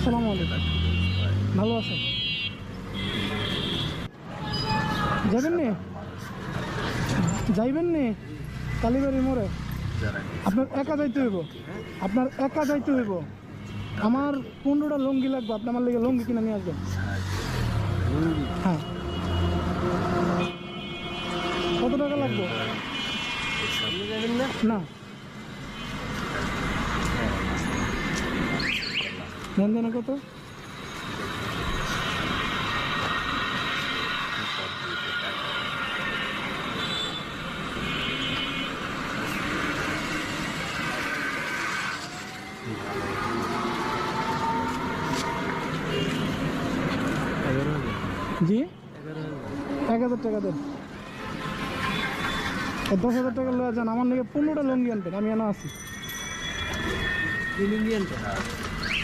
আসসালামু আলাইকুম। ভালো আছেন? যাবেন নি? যাইবেন নি কালীবাড়ি মোড়ে? আপনার একা যাইতে হইব, আপনার একা যাইতে হইব। আমার 15টা লুঙ্গি লাগবে, আপনি আমার লেগে লুঙ্গি কিনে নিয়ে আসবেন। হ্যাঁ, কত টাকা লাগবে? না লেনদেনে কত? জি 1000 টাকা দেন। 10,000 টাকা লয়ে যান, আমার নাকি 15টা লুঙ্গি আনবেন, আমি এনে আছি।